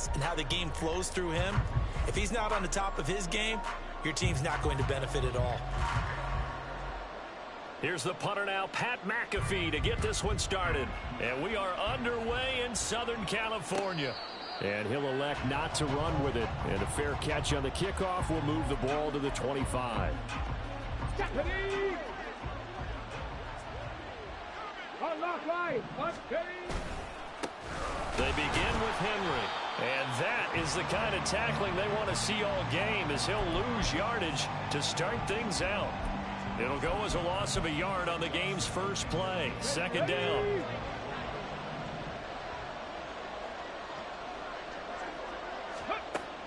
does and how the game flows through him, if he's not on the top of his game, your team's not going to benefit at all. Here's the punter now, Pat McAfee, to get this one started. And we are underway in Southern California. And he'll elect not to run with it. And a fair catch on the kickoff will move the ball to the 25. They begin with Henry. And that is the kind of tackling they want to see all game, as he'll lose yardage to start things out. It'll go as a loss of a yard on the game's first play. Second down.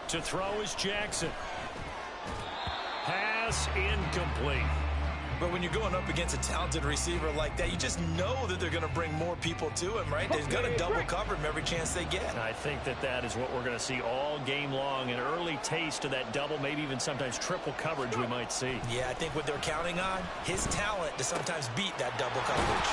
To throw is Jackson. Pass incomplete. But when you're going up against a talented receiver like that, you just know that they're going to bring more people to him, right? They're going to double cover him every chance they get. I think that is what we're going to see all game long. An early taste of that double, maybe even sometimes triple coverage we might see. Yeah, I think what they're counting on, his talent to sometimes beat that double coverage.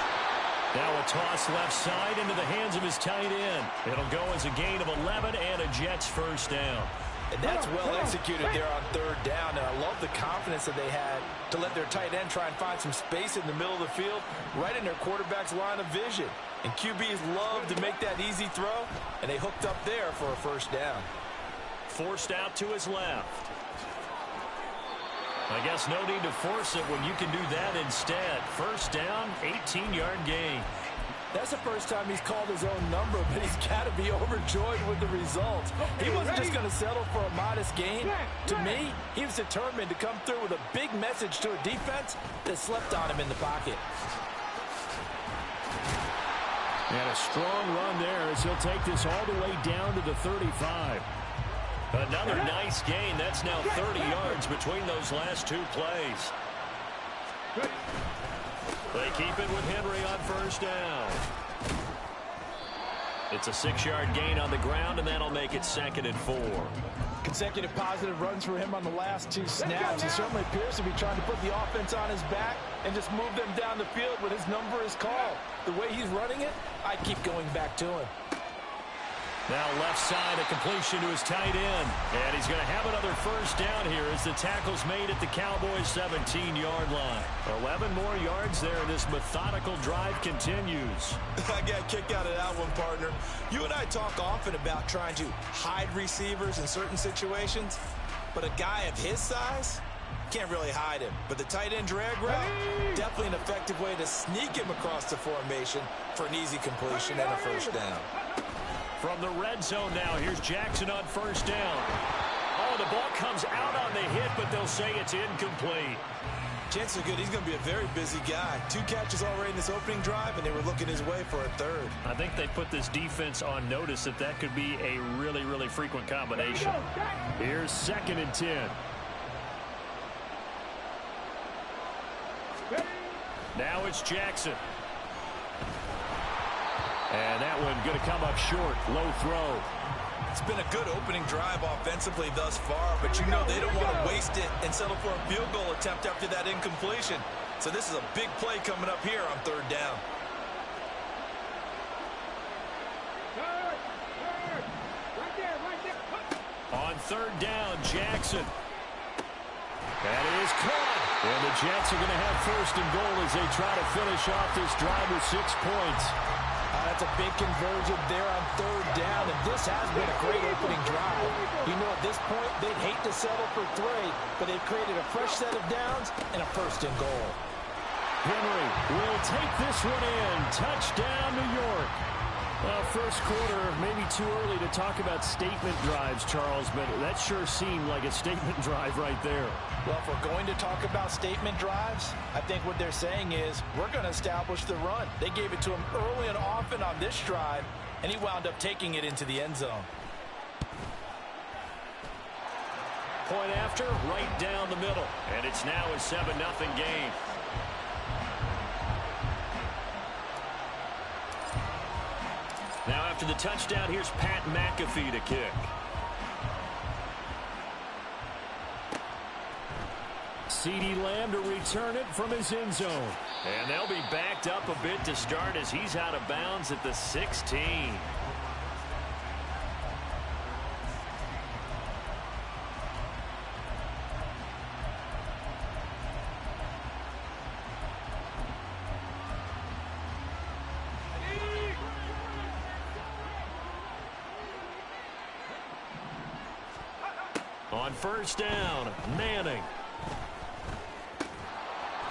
Now a toss left side into the hands of his tight end. It'll go as a gain of 11 and a Jets first down. And that's well executed there on third down. And I love the confidence that they had to let their tight end try and find some space in the middle of the field, right in their quarterback's line of vision. And QBs love to make that easy throw, and they hooked up there for a first down. Forced out to his left. I guess no need to force it when you can do that instead. First down, 18-yard gain. That's the first time he's called his own number, but he's got to be overjoyed with the results. He wasn't just going to settle for a modest gain. To me, he was determined to come through with a big message to a defense that slept on him in the pocket. And a strong run there as he'll take this all the way down to the 35. Another nice gain. That's now 30 yards between those last two plays. They keep it with Henry on first down. It's a 6-yard gain on the ground, and that'll make it 2nd and 4. Consecutive positive runs for him on the last two snaps. He certainly appears to be trying to put the offense on his back and just move them down the field when his number is called. The way he's running it, I keep going back to him. Now left side, a completion to his tight end. And he's going to have another first down here as the tackle's made at the Cowboys' 17-yard line. 11 more yards there, and this methodical drive continues. I got kicked out of that one, partner. You and I talk often about trying to hide receivers in certain situations, but a guy of his size can't really hide him. But the tight end drag route, definitely an effective way to sneak him across the formation for an easy completion and a first down. From the red zone now, here's Jackson on first down. Oh, the ball comes out on the hit, but they'll say it's incomplete. Chances are good he's going to be a very busy guy. 2 catches already in this opening drive, and they were looking his way for a third. I think they put this defense on notice that could be a really, really frequent combination. Here's 2nd and 10. Now it's Jackson. And that one going to come up short. Low throw. It's been a good opening drive offensively thus far, but you know they don't want to waste it and settle for a field goal attempt after that incompletion. So this is a big play coming up here on third down. On third down, Jackson. That is caught. And the Jets are going to have first and goal as they try to finish off this drive with 6 points. That's a big conversion there on third down, and this has been a great opening drive. You know, at this point, they'd hate to settle for 3, but they've created a fresh set of downs and a first and goal. Henry will take this one in. Touchdown, New York. Well, first quarter, maybe too early to talk about statement drives, Charles, but that sure seemed like a statement drive right there. Well, if we're going to talk about statement drives, I think what they're saying is we're going to establish the run. They gave it to him early and often on this drive, and he wound up taking it into the end zone. Point after, right down the middle, and it's now a 7-0 game. Now after the touchdown, here's Pat McAfee to kick. CeeDee Lamb to return it from his end zone. And they'll be backed up a bit to start as he's out of bounds at the 16. On first down, Manning.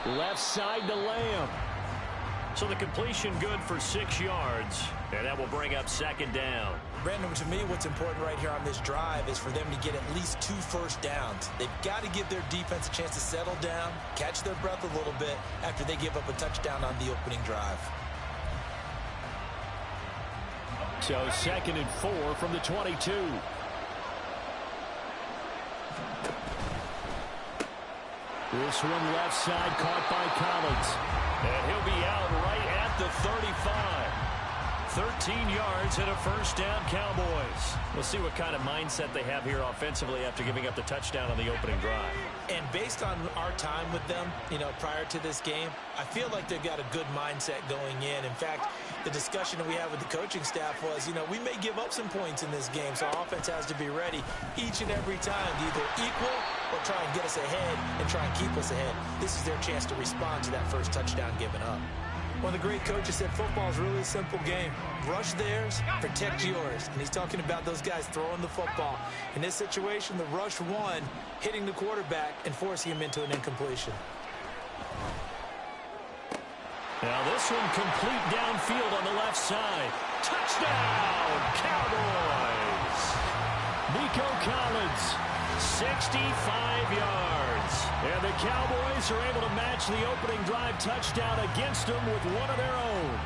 Left side to Lamb. So the completion good for 6 yards, and that will bring up second down. Brandon, to me, what's important right here on this drive is for them to get at least 2 first downs. They've got to give their defense a chance to settle down, catch their breath a little bit after they give up a touchdown on the opening drive. So 2nd and 4 from the 22. This one left side caught by Collins. And he'll be out right at the 35. 13 yards and a first down, Cowboys. We'll see what kind of mindset they have here offensively after giving up the touchdown on the opening drive. And based on our time with them, prior to this game, I feel like they've got a good mindset going in. In fact, the discussion that we had with the coaching staff was, we may give up some points in this game, so our offense has to be ready each and every time to either equal or try and get us ahead and try and keep us ahead. This is their chance to respond to that first touchdown given up. One of the great coaches said football is really a simple game. Rush theirs, protect yours. And he's talking about those guys throwing the football. In this situation, the rush won, hitting the quarterback and forcing him into an incompletion. Now this one complete downfield on the left side. Touchdown, Cowboys! Nico Collins, 65 yards. And the Cowboys are able to match the opening drive touchdown against them with one of their own.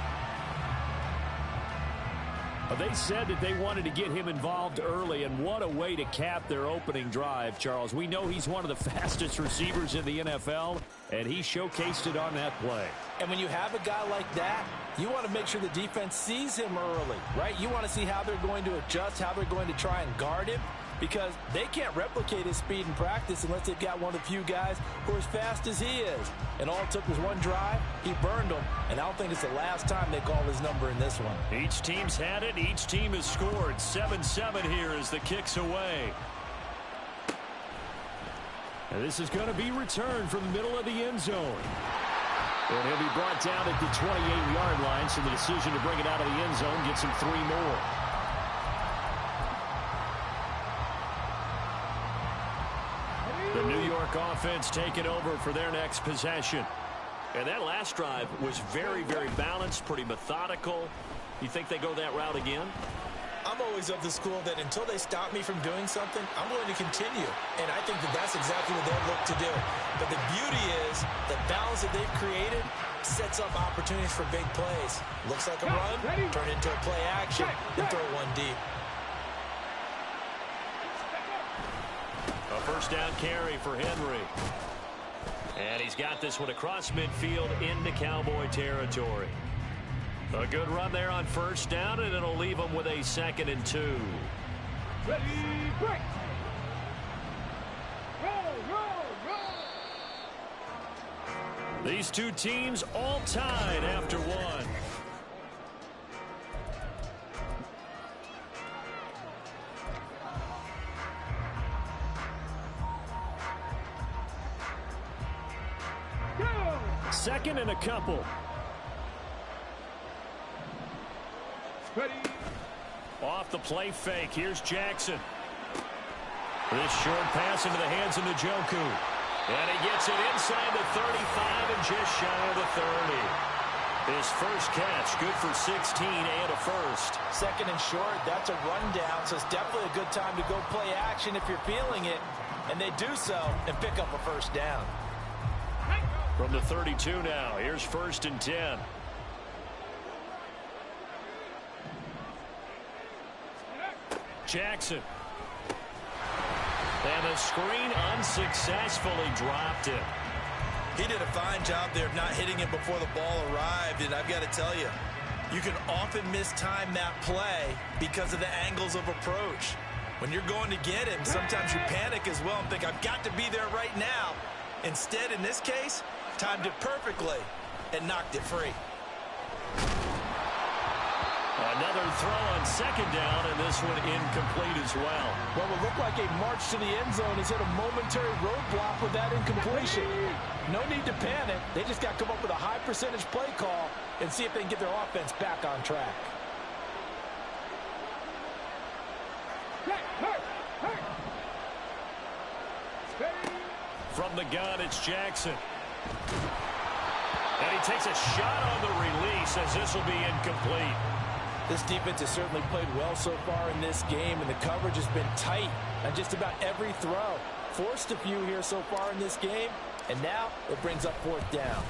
They said that they wanted to get him involved early, and what a way to cap their opening drive, Charles. We know he's one of the fastest receivers in the NFL, and he showcased it on that play. And when you have a guy like that, you want to make sure the defense sees him early, right? You want to see how they're going to adjust, how they're going to try and guard him, because they can't replicate his speed in practice unless they've got one of the few guys who are as fast as he is. And all it took was one drive. He burned them, and I don't think it's the last time they call his number in this one. Each team's had it. Each team has scored. 7-7 here as the kick's away. And this is going to be returned from the middle of the end zone. And he'll be brought down at the 28-yard line, so the decision to bring it out of the end zone gets him 3 more. The New York offense taking over for their next possession. And that last drive was very, very balanced, pretty methodical. You think they go that route again? I'm always of the school that until they stop me from doing something, I'm going to continue. And I think that that's exactly what they'll look to do. But the beauty is the balance that they've created sets up opportunities for big plays. Looks like a run, turn into a play action, and throw one deep. A first down carry for Henry. And he's got this one across midfield into Cowboy territory. A good run there on first down, and it'll leave them with a 2nd and 2. Ready, break. Roll. These two teams all tied after one. Second and a couple. Ready. Off the play fake. Here's Jackson. This short pass into the hands of Njoku. And he gets it inside the 35 and just shy of the 30. His first catch, good for 16 and a first. 2nd and short, that's a rundown, so it's definitely a good time to go play action if you're feeling it. And they do so and pick up a first down. From the 32 now, here's 1st and 10. Jackson. And the screen unsuccessfully dropped it. He did a fine job there of not hitting it before the ball arrived, and I've got to tell you, you can often mistime that play because of the angles of approach. When you're going to get him, sometimes you panic as well and think, I've got to be there right now. Instead, in this case, timed it perfectly and knocked it free. Another throw on 2nd down, and this one incomplete as well. What would look like a march to the end zone has hit a momentary roadblock with that incompletion. No need to panic. They just got to come up with a high percentage play call and see if they can get their offense back on track. From the gun, it's Jackson. And he takes a shot on the release as this will be incomplete. This defense has certainly played well so far in this game, and the coverage has been tight on just about every throw. Forced a few here so far in this game, and now it brings up fourth down.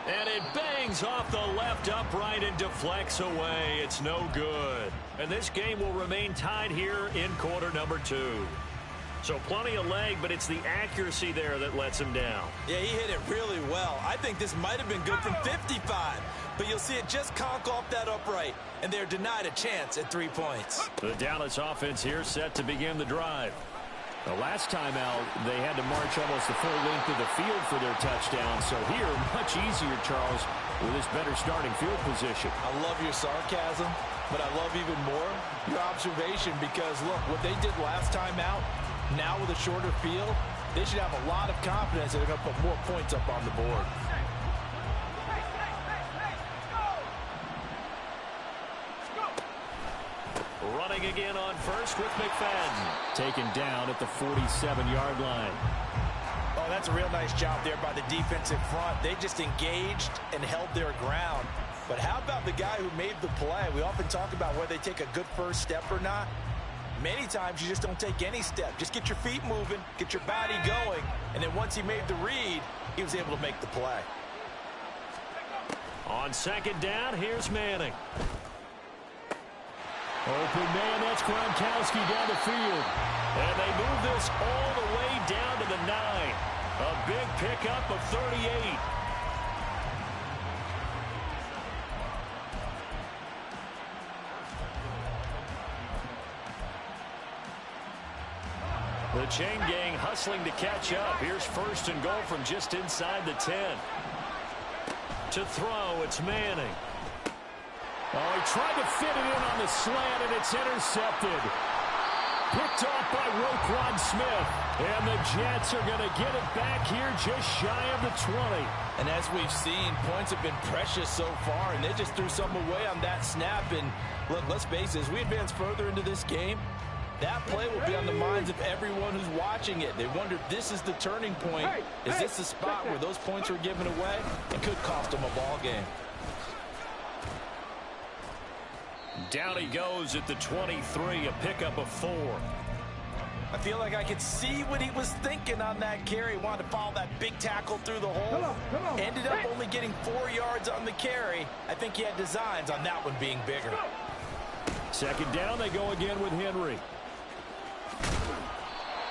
And it bangs off the left upright and deflects away. It's no good. And this game will remain tied here in quarter number 2. So plenty of leg, but it's the accuracy there that lets him down. Yeah, he hit it really well. I think this might have been good from 55. But you'll see it just conk off that upright, and they're denied a chance at 3 points. The Dallas offense here set to begin the drive. The last time out, they had to march almost the full length of the field for their touchdown. So here, much easier, Charles, with this better starting field position. I love your sarcasm, but I love even more your observation because, look, what they did last time out, now with a shorter field, they should have a lot of confidence that they're going to put more points up on the board. Running again on first with McFadden. Taken down at the 47-yard line. Oh, that's a real nice job there by the defensive front. They just engaged and held their ground. But how about the guy who made the play? We often talk about whether they take a good first step or not. Many times you just don't take any step. Just get your feet moving, get your body going, and then once he made the read, he was able to make the play. On second down, here's Manning. Open man, that's Gronkowski down the field. And they move this all the way down to the 9. A big pickup of 38. The chain gang hustling to catch up. Here's first and goal from just inside the 10. To throw, it's Manning. Oh, he tried to fit it in on the slant, and it's intercepted. Picked off by Roquan Smith. And the Jets are going to get it back here just shy of the 20. And as we've seen, points have been precious so far, and they just threw some away on that snap. And look, let's face it, as we advance further into this game, that play will be on the minds of everyone who's watching it. They wonder if this is the turning point. Is this the spot where those points are given away? It could cost them a ball game. Down he goes at the 23, a pickup of 4. I feel like I could see what he was thinking on that carry. He wanted to follow that big tackle through the hole. Come on. Ended up only getting 4 yards on the carry. I think he had designs on that one being bigger. Second down, they go again with Henry.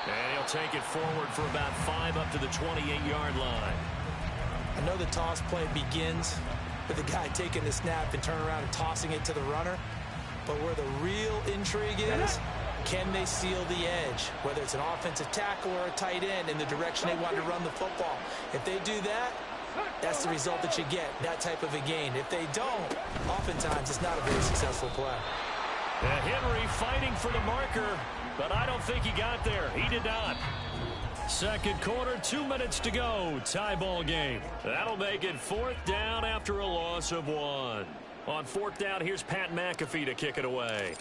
And he'll take it forward for about 5 up to the 28-yard line. I know the toss play begins with the guy taking the snap and turning around and tossing it to the runner. But where the real intrigue is, can they seal the edge? Whether it's an offensive tackle or a tight end in the direction they want to run the football. If they do that, that's the result that you get, that type of a gain. If they don't, oftentimes it's not a very successful play. And Henry fighting for the marker, but I don't think he got there. He did not. Second quarter, 2 minutes to go. Tie ball game. That'll make it fourth down after a loss of 1. On fourth down, here's Pat McAfee to kick it away.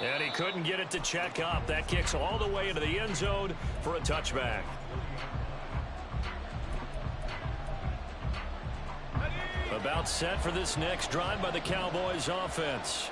And he couldn't get it to check up. That kicks all the way into the end zone for a touchback. About set for this next drive by the Cowboys offense.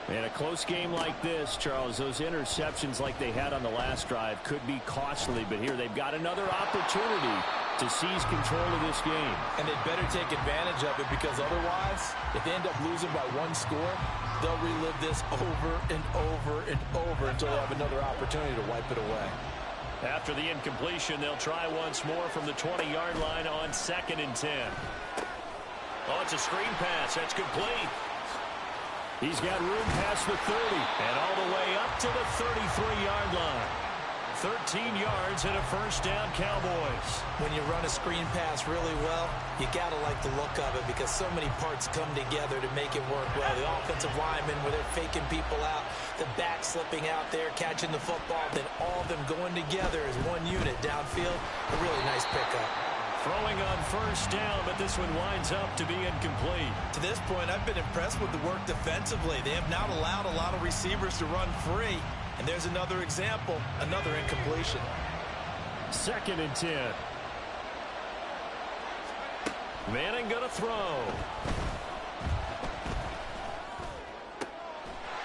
In a close game like this, Charles, those interceptions like they had on the last drive could be costly, but here they've got another opportunity to seize control of this game. And they'd better take advantage of it, because otherwise, if they end up losing by 1 score, they'll relive this over and over and over until they have another opportunity to wipe it away. After the incompletion, they'll try once more from the 20-yard line on 2nd and 10. Oh, it's a screen pass. That's complete. He's got room past the 30 and all the way up to the 33-yard line. 13 yards and a first down, Cowboys. When you run a screen pass really well, you got to like the look of it, because so many parts come together to make it work well. The offensive linemen, where they're faking people out, the back slipping out there, catching the football, then all of them going together as one unit downfield. A really nice pickup. Throwing on first down, but this one winds up to be incomplete. To this point, I've been impressed with the work defensively. They have not allowed a lot of receivers to run free. And there's another example, another incompletion. 2nd and 10. Manning going to throw.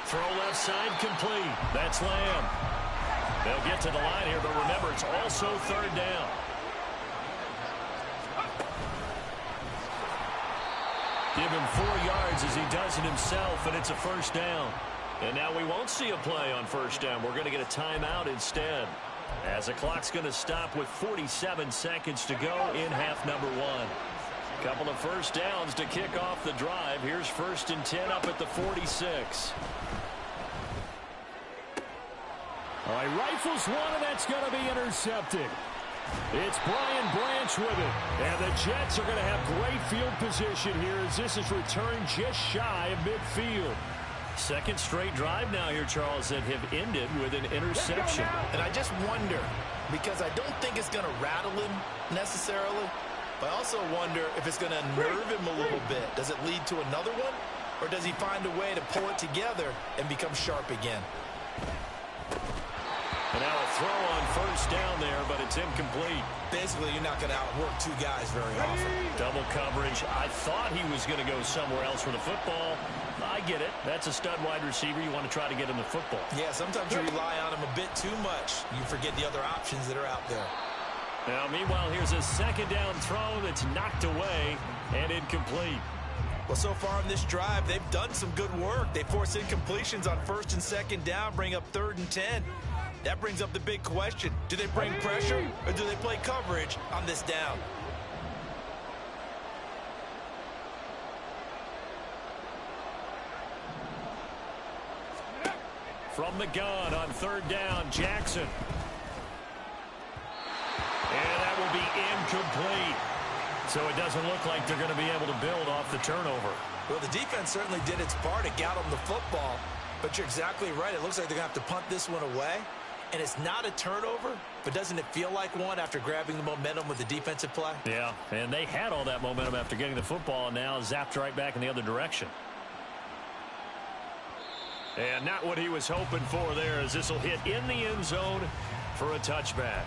Throw left side complete. That's Lamb. They'll get to the line here, but remember, it's also 3rd down. Give him 4 yards as he does it himself, and it's a 1st down. And now we won't see a play on 1st down. We're going to get a timeout instead, as the clock's going to stop with 47 seconds to go in half number 1. Couple of 1st downs to kick off the drive. Here's 1st and 10 up at the 46. All right, rifles one, and that's going to be intercepted. It's Brian Branch with it. And the Jets are going to have great field position here as this is returned just shy of midfield. 2nd straight drive now here, Charles, that have ended with an interception. And I just wonder, because I don't think it's going to rattle him necessarily, but I also wonder if it's going to unnerve him a little bit. Does it lead to another one? Or does he find a way to pull it together and become sharp again? And now a throw on 1st down there, but it's incomplete. Basically, you're not going to outwork 2 guys very often. Double coverage. I thought he was going to go somewhere else with the football. I get it. That's a stud wide receiver. You want to try to get him the football. Yeah, sometimes you rely on him a bit too much. You forget the other options that are out there. Now, meanwhile, here's a 2nd down throw that's knocked away and incomplete. Well, so far in this drive, they've done some good work. They force incompletions on 1st and 2nd down, bring up 3rd and 10. That brings up the big question. Do they bring pressure or do they play coverage on this down? From the gun on 3rd down, Jackson. And that will be incomplete. So it doesn't look like they're going to be able to build off the turnover. Well, the defense certainly did its part to get them the football. But you're exactly right. It looks like they're going to have to punt this one away. And it's not a turnover, but doesn't it feel like one after grabbing the momentum with the defensive play? Yeah, and they had all that momentum after getting the football, and now zapped right back in the other direction. And not what he was hoping for there, as this will hit in the end zone for a touchback.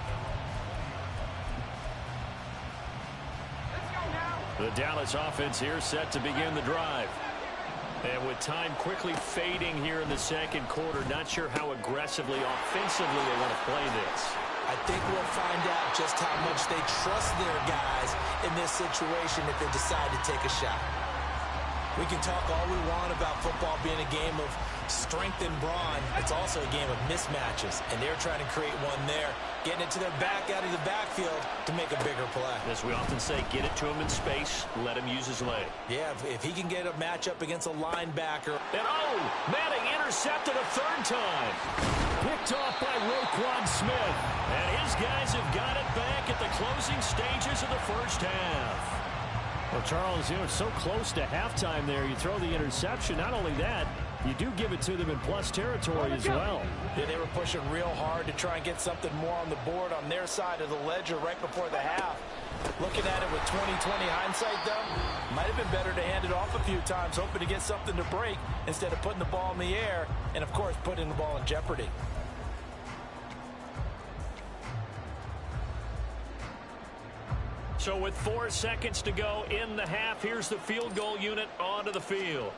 The Dallas offense here set to begin the drive. And with time quickly fading here in the 2nd quarter, not sure how aggressively, offensively they want to play this. I think we'll find out just how much they trust their guys in this situation if they decide to take a shot. We can talk all we want about football being a game of strength and brawn. It's also a game of mismatches, and they're trying to create one there, getting it to their back out of the backfield to make a bigger play. As we often say, get it to him in space, let him use his leg. Yeah, if he can get a matchup against a linebacker. And Manning intercepted a 3rd time. Picked off by Roquan Smith. And his guys have got it back at the closing stages of the 1st half. Well, Charles, it's so close to halftime there. You throw the interception. Not only that, you do give it to them in plus territory as well. Yeah, they were pushing real hard to try and get something more on the board on their side of the ledger right before the half. Looking at it with 20/20 hindsight, though, might have been better to hand it off a few times, hoping to get something to break instead of putting the ball in the air and, of course, putting the ball in jeopardy. So with 4 seconds to go in the half, here's the field goal unit onto the field.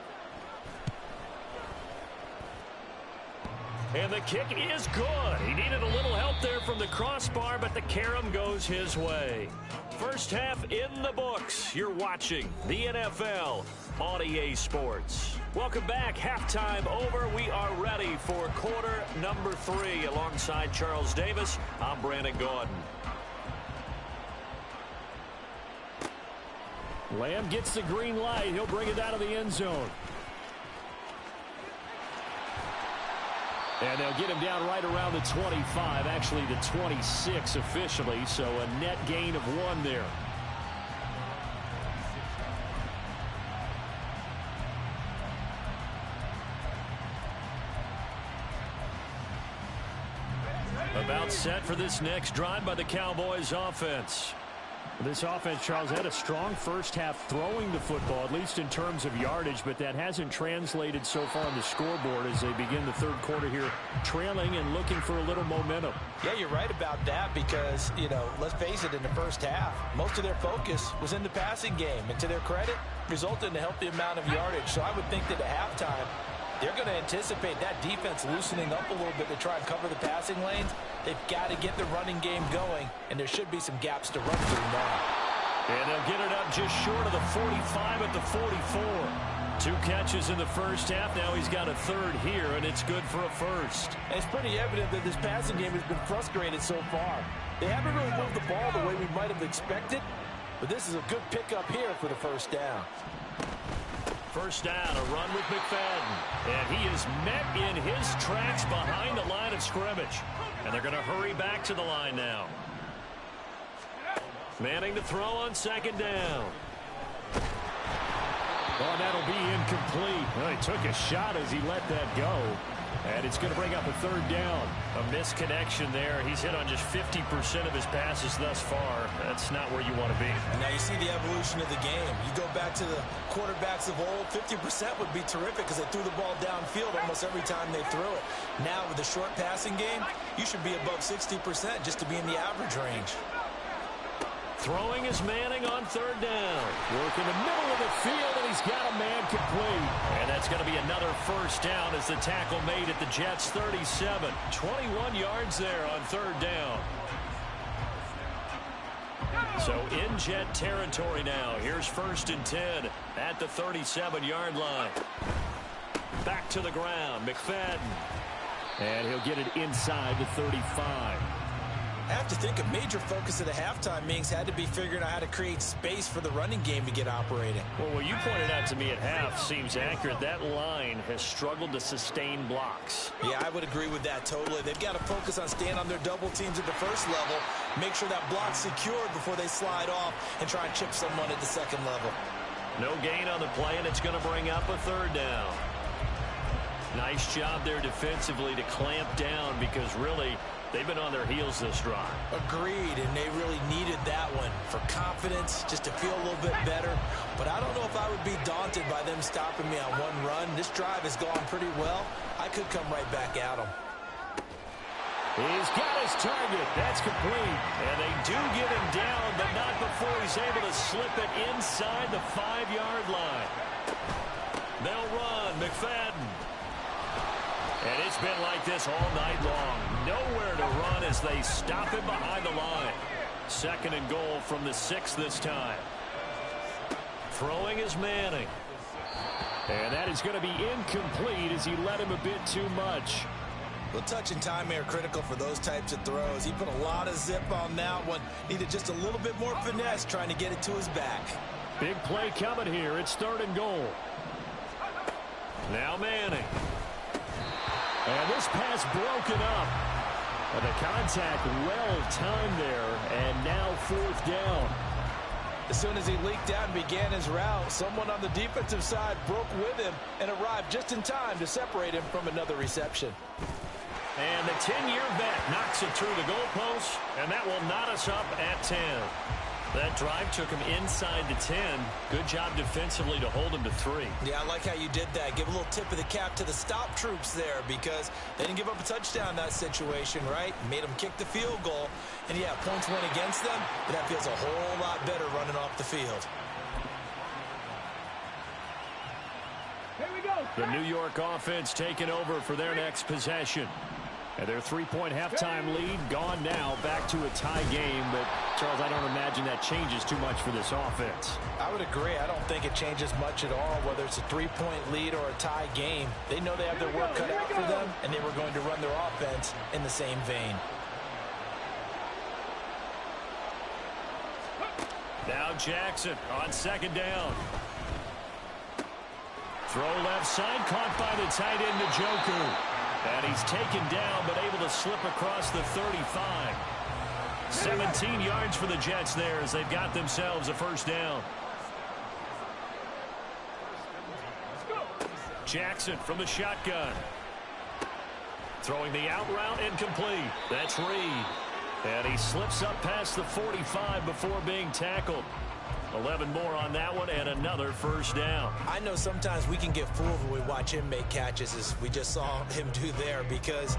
And the kick is good. He needed a little help there from the crossbar, but the carom goes his way. 1st half in the books. You're watching the NFL on EA Sports. Welcome back. Halftime over. We are ready for quarter number 3. Alongside Charles Davis, I'm Brandon Gordon. Lamb gets the green light. He'll bring it out of the end zone. And they'll get him down right around the 25, actually the 26 officially, so a net gain of 1 there. About set for this next drive by the Cowboys offense. This offense, Charles, had a strong first half throwing the football, at least in terms of yardage, but that hasn't translated so far on the scoreboard as they begin the third quarter here, trailing and looking for a little momentum. Yeah, you're right about that because, let's face it, in the first half, most of their focus was in the passing game. And to their credit, resulted in a healthy amount of yardage. So I would think that at halftime, they're going to anticipate that defense loosening up a little bit to try and cover the passing lanes. They've got to get the running game going, and there should be some gaps to run through now. And they'll get it up just short of the 45 at the 44. 2 catches in the first half. Now he's got a third here, and it's good for a first. And it's pretty evident that this passing game has been frustrated so far. They haven't really moved the ball the way we might have expected, but this is a good pickup here for the first down. First down, a run with McFadden. And he is met in his tracks behind the line of scrimmage. And they're going to hurry back to the line now. Manning to throw on second down. Oh, that'll be incomplete. Well, he took a shot as he let that go. And it's going to bring up a third down. A misconnection there. He's hit on just 50% of his passes thus far. That's not where you want to be. Now you see the evolution of the game. You go back to the quarterbacks of old, 50% would be terrific because they threw the ball downfield almost every time they threw it. Now with the short passing game, you should be above 60% just to be in the average range. Throwing is Manning on third down. Work in the middle of the field, and he's got a man complete. And that's going to be another first down as the tackle made at the Jets' 37. 21 yards there on third down. So in Jet territory now. Here's 1st and 10 at the 37-yard line. Back to the ground, McFadden. And he'll get it inside the 35. I have to think a major focus of the halftime meetings had to be figuring out how to create space for the running game to get operating. Well, what you pointed out to me at half seems accurate. That line has struggled to sustain blocks. Yeah, I would agree with that totally. They've got to focus on staying on their double teams at the first level, make sure that block's secured before they slide off and try and chip someone at the second level. No gain on the play, and it's going to bring up a third down. Nice job there defensively to clamp down because really they've been on their heels this drive. Agreed, and they really needed that one for confidence, just to feel a little bit better. But I don't know if I would be daunted by them stopping me on one run. This drive has gone pretty well. I could come right back at them. He's got his target. That's complete. And they do get him down, but not before he's able to slip it inside the 5-yard line. They'll run. McFadden. And it's been like this all night long. Nowhere to run as they stop him behind the line. 2nd and goal from the 6 this time. Throwing is Manning. And that is going to be incomplete as he let him a bit too much. Well, touch and time are critical for those types of throws. He put a lot of zip on that one. Needed just a little bit more finesse trying to get it to his back. Big play coming here. It's 3rd and goal. Now Manning. And this pass broken up. And the contact well timed there. And now 4th down. As soon as he leaked out and began his route, someone on the defensive side broke with him and arrived just in time to separate him from another reception. And the 10-year vet knocks it through the goalpost, and that will knot us up at 10. That drive took him inside the 10. Good job defensively to hold him to 3. Yeah, I like how you did that. Give a little tip of the cap to the stop troops there because they didn't give up a touchdown in that situation, right? Made them kick the field goal. And, yeah, points went against them, but that feels a whole lot better running off the field. Here we go. The New York offense taking over for their next possession. And their 3-point halftime lead gone now, back to a tie game. But, Charles, I don't imagine that changes too much for this offense. I would agree. I don't think it changes much at all, whether it's a 3-point lead or a tie game. They know they have their work cut out for them, and they were going to run their offense in the same vein. Now Jackson on 2nd down. Throw left side, caught by the tight end Njoku. And he's taken down, but able to slip across the 35. 17 yards for the Jets there as they've got themselves a first down. Jackson from the shotgun. Throwing the out route incomplete. That's Reed. And he slips up past the 45 before being tackled. 11 more on that one and another first down. I know sometimes we can get fooled when we watch him make catches, as we just saw him do there, because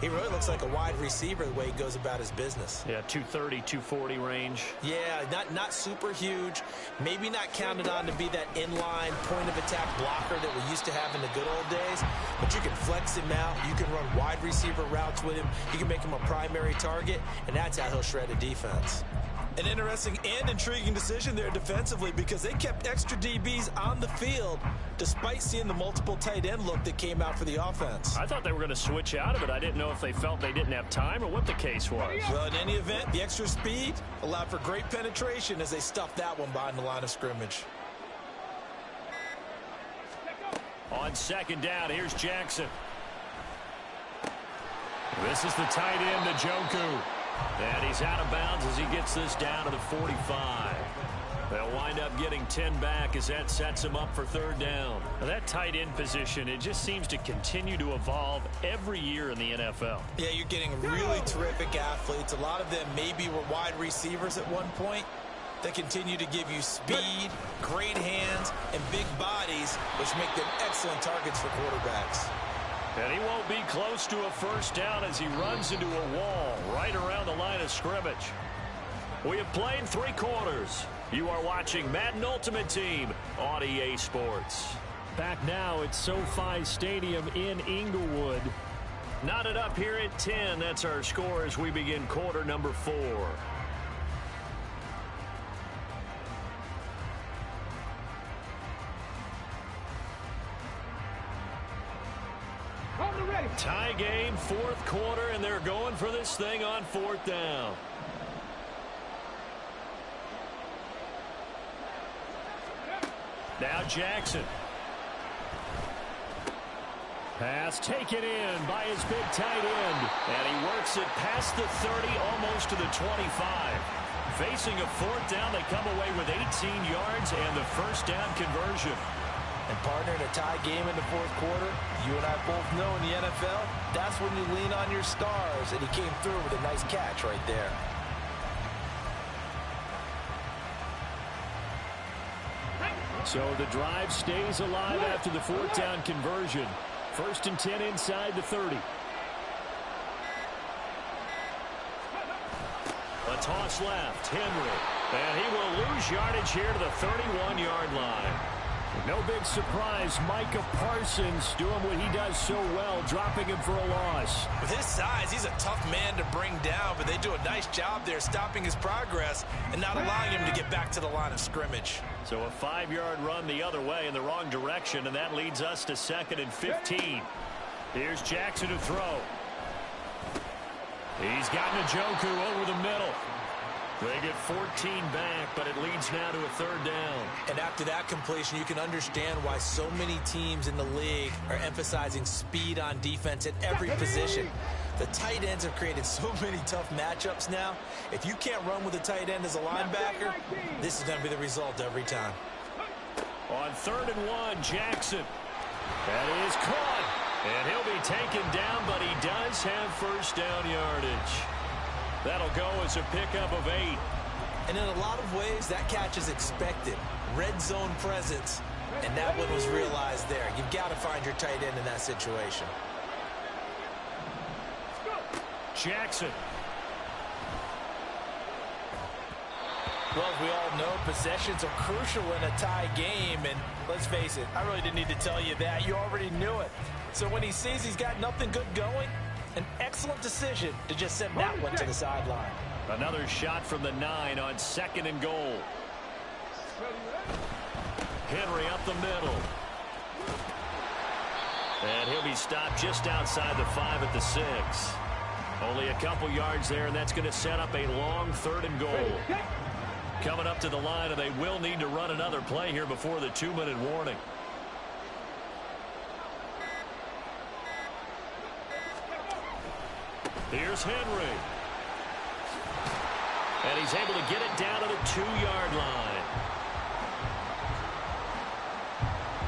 he really looks like a wide receiver the way he goes about his business. Yeah, 230, 240 range. Yeah, not super huge. Maybe not counted on to be that inline point-of-attack blocker that we used to have in the good old days, but you can flex him out. You can run wide receiver routes with him. You can make him a primary target, and that's how he'll shred a defense. An interesting and intriguing decision there defensively, because they kept extra DBs on the field despite seeing the multiple tight end look that came out for the offense. I thought they were going to switch out of it. I didn't know if they felt they didn't have time or what the case was. Well, in any event, the extra speed allowed for great penetration as they stuffed that one behind the line of scrimmage. On second down, here's Jackson. This is the tight end, Njoku. And he's out of bounds as he gets this down to the 45. They'll wind up getting 10 back as that sets him up for third down. Now that tight end position, it just seems to continue to evolve every year in the NFL. Yeah, you're getting really terrific athletes. A lot of them maybe were wide receivers at one point. They continue to give you speed, great hands, and big bodies, which make them excellent targets for quarterbacks. And he won't be close to a first down as he runs into a wall right around the line of scrimmage. We have played 3 quarters. You are watching Madden Ultimate Team on EA Sports. Back now at SoFi Stadium in Inglewood. Knotted up here at 10. That's our score as we begin quarter number 4. Tie game, 4th quarter, and they're going for this thing on 4th down. Now Jackson. Pass taken in by his big tight end. And he works it past the 30, almost to the 25. Facing a 4th down, they come away with 18 yards and the first down conversion. And partner, in a tie game in the 4th quarter, you and I both know in the NFL, that's when you lean on your stars, and he came through with a nice catch right there. So the drive stays alive after the 4th down conversion. 1st and 10 inside the 30. A toss left, Henry. And he will lose yardage here to the 31-yard line. No big surprise, Micah Parsons doing what he does so well, dropping him for a loss. With his size, he's a tough man to bring down, but they do a nice job there stopping his progress and not allowing him to get back to the line of scrimmage. So a 5-yard run the other way in the wrong direction, and that leads us to 2nd and 15. Here's Jackson to throw. He's got Njoku over the middle. They get 14 back, but it leads now to a 3rd down. And after that completion, you can understand why so many teams in the league are emphasizing speed on defense at every position. The tight ends have created so many tough matchups now. If you can't run with a tight end as a linebacker, this is going to be the result every time. On 3rd and 1, Jackson. That is caught. And he'll be taken down, but he does have first down yardage. That'll go as a pickup of 8. And in a lot of ways, that catch is expected. Red zone presence, and that one was realized there. You've got to find your tight end in that situation. Jackson. Well, as we all know, possessions are crucial in a tie game, and let's face it, I really didn't need to tell you that. You already knew it. So when he sees he's got nothing good going, an excellent decision to just send that one to the sideline. Another shot from the 9 on 2nd and goal. Henry up the middle. And he'll be stopped just outside the 5 at the 6. Only a couple yards there, and that's going to set up a long 3rd and goal. Coming up to the line, and they will need to run another play here before the 2-minute warning. Here's Henry. And he's able to get it down to the 2-yard line.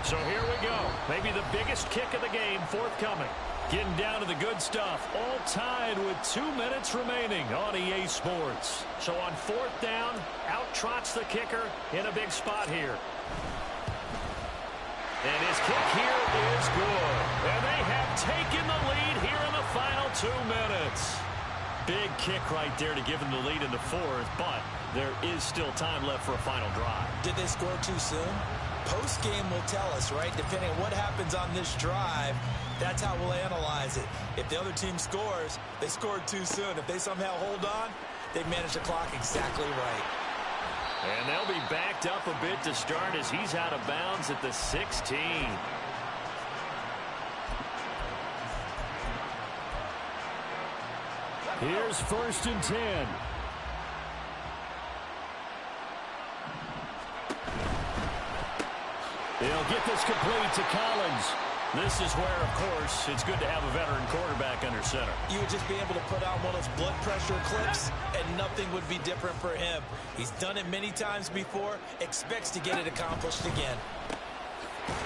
So here we go. Maybe the biggest kick of the game forthcoming. Getting down to the good stuff. All tied with 2 minutes remaining on EA Sports. So on 4th down, out trots the kicker in a big spot here. And his kick here is good. And they have taken the lead here in the final 2 minutes. Big kick right there to give them the lead in the 4th, but there is still time left for a final drive. Did they score too soon? Post-game will tell us, right? Depending on what happens on this drive, that's how we'll analyze it. If the other team scores, they scored too soon. If they somehow hold on, they manage the clock exactly right. And they'll be backed up a bit to start as he's out of bounds at the 16. Here's 1st and 10. They'll get this complete to Collins. This is where, of course, it's good to have a veteran quarterback under center. You would just be able to put on one of those blood pressure clips, and nothing would be different for him. He's done it many times before, expects to get it accomplished again.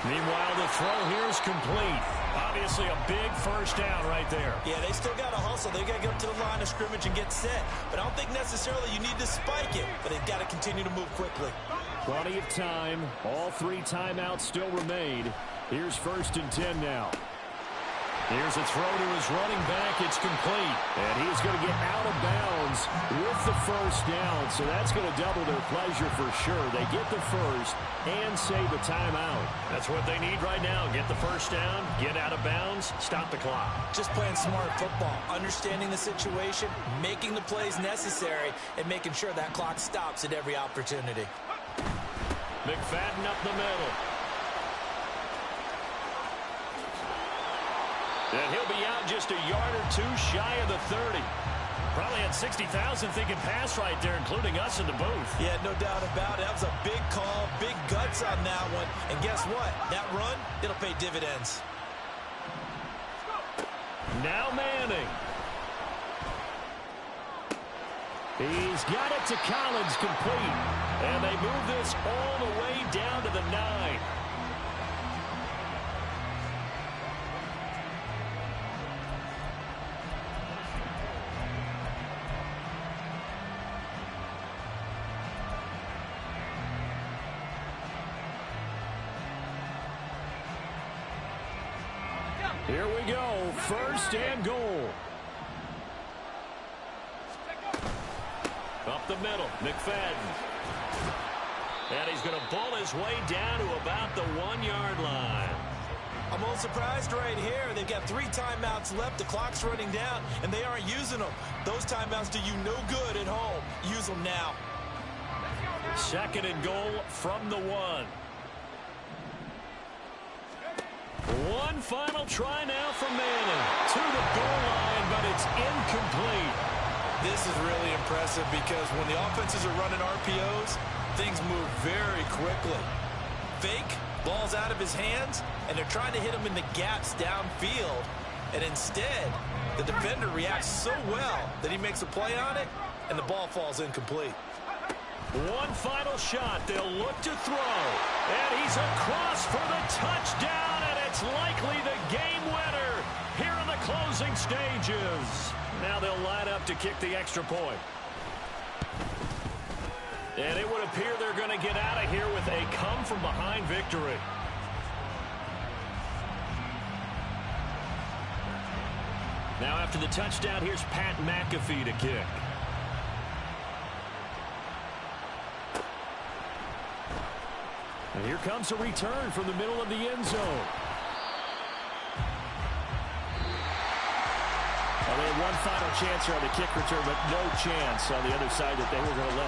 Meanwhile, the throw here is complete. Obviously, a big 1st down right there. Yeah, they still got to hustle. They got to get up to the line of scrimmage and get set. But I don't think necessarily you need to spike it, but they've got to continue to move quickly. Plenty of time. All 3 timeouts still remain. Here's 1st and 10 now. Here's a throw to his running back. It's complete. And he's going to get out of bounds with the 1st down. So that's going to double their pleasure for sure. They get the 1st and save a timeout. That's what they need right now. Get the 1st down, get out of bounds, stop the clock. Just playing smart football, understanding the situation, making the plays necessary, and making sure that clock stops at every opportunity. McFadden up the middle. And he'll be out just a yard or 2 shy of the 30. Probably had 60,000 thinking pass right there, including us in the booth. Yeah, no doubt about it. That was a big call, big guts on that one. And guess what? That run, it'll pay dividends. Now Manning. He's got it to Collins, complete. And they move this all the way down to the 9. Here we go, 1st and goal. Up the middle, McFadden. And he's going to bull his way down to about the 1-yard line. I'm a little surprised right here. They've got 3 timeouts left. The clock's running down, and they aren't using them. Those timeouts do you no good at home. Use them now. 2nd and goal from the 1. One final try now from Manning. To the goal line, but it's incomplete. This is really impressive because when the offenses are running RPOs, things move very quickly. Fake, ball's out of his hands, and they're trying to hit him in the gaps downfield. And instead, the defender reacts so well that he makes a play on it, and the ball falls incomplete. One final shot. They'll look to throw. And he's across for the touchdown, and it's likely the game winner here in the closing stages. Now they'll line up to kick the extra point. And it would appear they're going to get out of here with a come-from-behind victory. Now after the touchdown, here's Pat McAfee to kick. And here comes a return from the middle of the end zone. Well, they had one final chance here on the kick return, but no chance on the other side that they were going to let